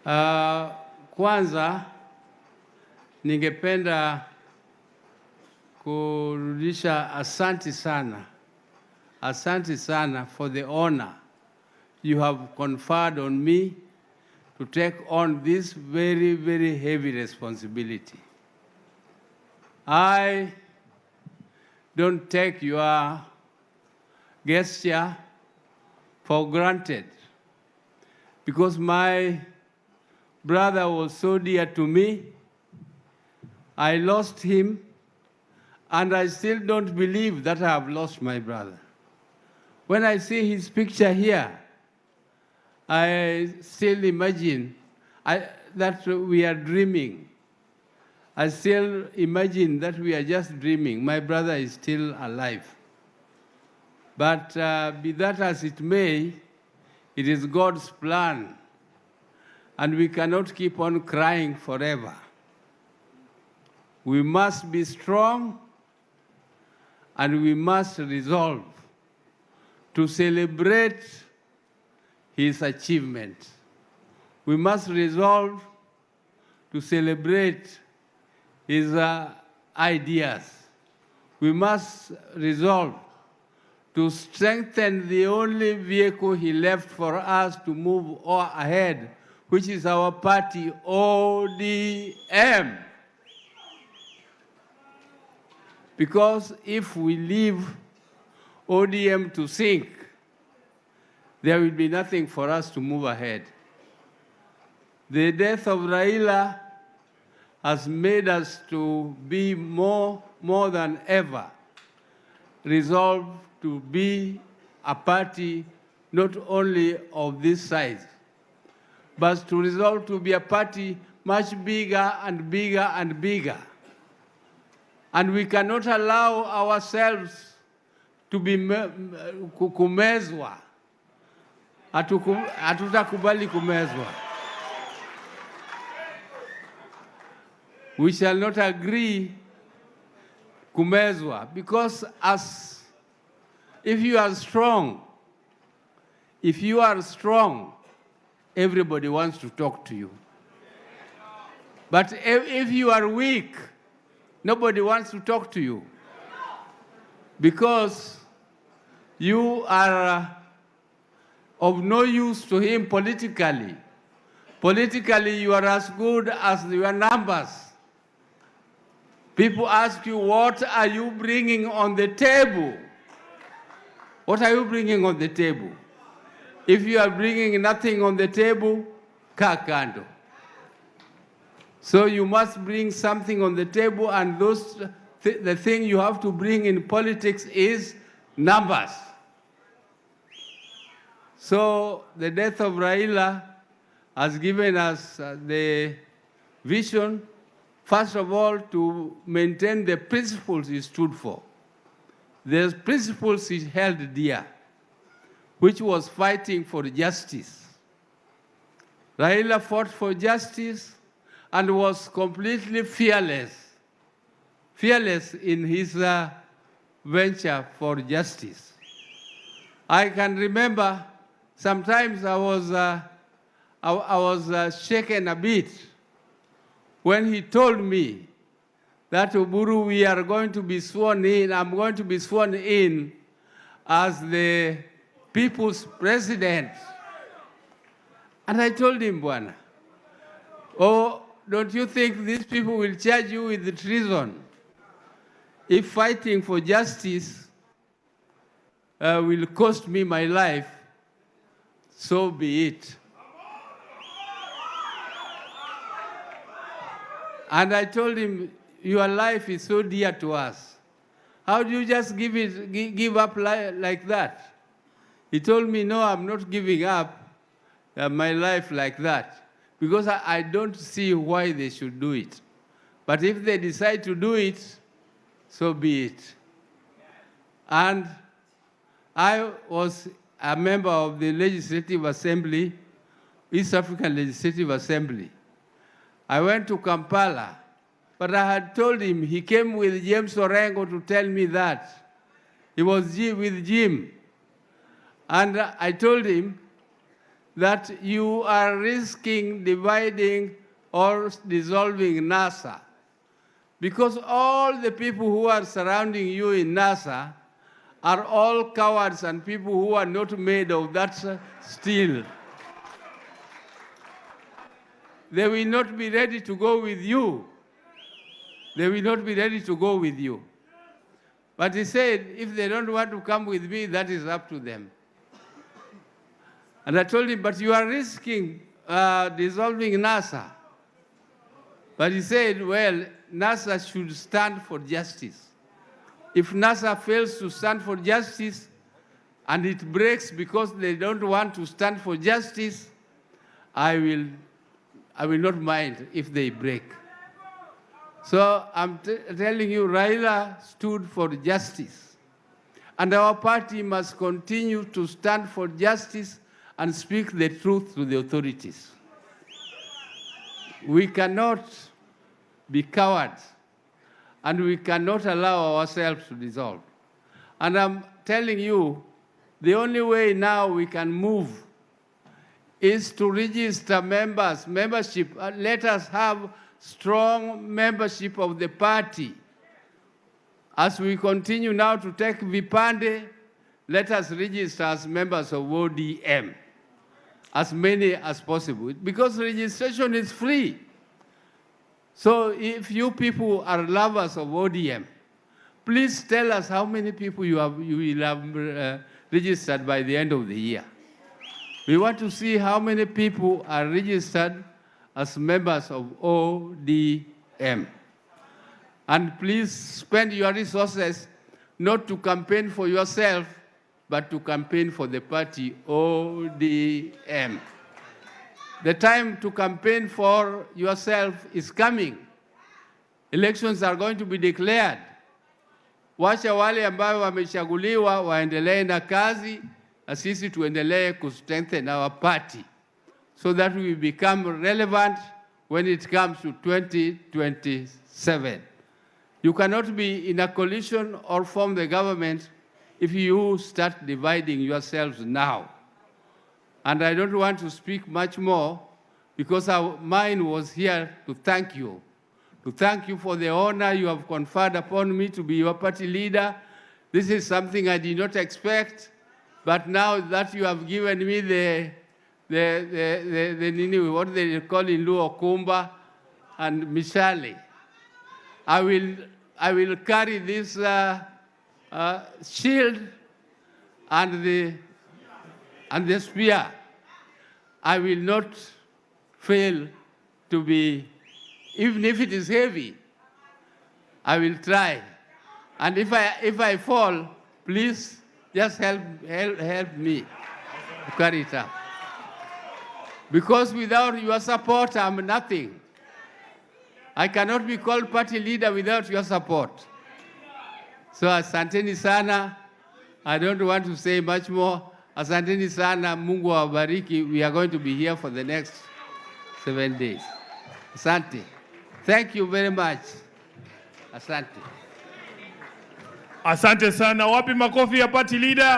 Kwanza ningependa kurudisha asante sana for the honor you have conferred on me to take on this very, very heavy responsibility. I don't take your gesture for granted, because my brother was so dear to me. I lost him, and I still don't believe that I have lost my brother. When I see his picture here, I still imagine that we are dreaming. I still imagine that we are just dreaming. My brother is still alive. But be that as it may, it is God's plan, and we cannot keep on crying forever. We must be strong, and we must resolve to celebrate his achievement. We must resolve to celebrate his ideas. We must resolve to strengthen the only vehicle he left for us to move ahead, which is our party, ODM. Because if we leave ODM to sink, there will be nothing for us to move ahead. The death of Raila has made us to be more than ever resolved to be a party not only of this size, but to resolve to be a party much bigger and bigger and bigger. And we cannot allow ourselves to be kumezwa. Hatutakubali kumezwa. We shall not agree kumezwa, because if you are strong, everybody wants to talk to you. But if you are weak, nobody wants to talk to you, because you are of no use to him politically. Politically, you are as good as your numbers. People ask you, what are you bringing on the table? What are you bringing on the table? If you are bringing nothing on the table, kaa kando. So you must bring something on the table, and the thing you have to bring in politics is numbers. So the death of Raila has given us the vision, first of all, to maintain the principles he stood for. The principles he held dear, which was fighting for justice. Raila fought for justice and was completely fearless in his venture for justice. I can remember sometimes I was shaken a bit when he told me that, Oburu, we are going to be sworn in, I'm going to be sworn in as the people's president. And I told him, Bwana, oh, don't you think these people will charge you with treason if fighting for justice will cost me my life? So be it. And I told him, your life is so dear to us. How do you just give up like that? He told me, no, I'm not giving up my life like that, because I don't see why they should do it. But if they decide to do it, so be it. And I was a member of the Legislative Assembly, East African Legislative Assembly. I went to Kampala, but I had told him, he came with James Orengo to tell me that. He was with Jim. And I told him that you are risking dividing or dissolving NASA. Because all the people who are surrounding you in NASA are all cowards and people who are not made of that steel. They will not be ready to go with you. They will not be ready to go with you. But he said, if they don't want to come with me, that is up to them. And I told him, but you are risking dissolving NASA. But he said, well, NASA should stand for justice. If NASA fails to stand for justice and it breaks because they don't want to stand for justice, I will not mind if they break. So I'm telling you, Raila stood for justice. And our party must continue to stand for justice and speak the truth to the authorities. We cannot be cowards, and we cannot allow ourselves to dissolve. And I'm telling you, the only way now we can move is to register membership. Let us have strong membership of the party. As we continue now to take Vipande, let us register as members of ODM, as many as possible, because registration is free. So if you people are lovers of ODM, please tell us how many people you will have registered by the end of the year. We want to see how many people are registered as members of ODM. And please spend your resources not to campaign for yourself, but to campaign for the party ODM. The time to campaign for yourself is coming. Elections are going to be declared. Wacha wale ambao wamechaguliwa waendelee na kazi, na sisi tuendelee to strengthen our party so that we become relevant when it comes to 2027. You cannot be in a coalition or form the government if you start dividing yourselves now. And I don't want to speak much more because mine was here to thank you. To thank you for the honor you have conferred upon me to be your party leader. This is something I did not expect, but now that you have given me what they call in Luo Kumba and Mishali, I will carry this shield and the spear. I will not fail to be, even if it is heavy, I will try. And if I fall, please just help me to carry it up. Because without your support, I'm nothing. I cannot be called party leader without your support. So asanteni sana. I don't want to say much more. Asanteni sana, Mungu awabariki. We are going to be here for the next 7 days. Asante. Thank you very much. Asante. Asante sana. Wapi makofi ya party leader?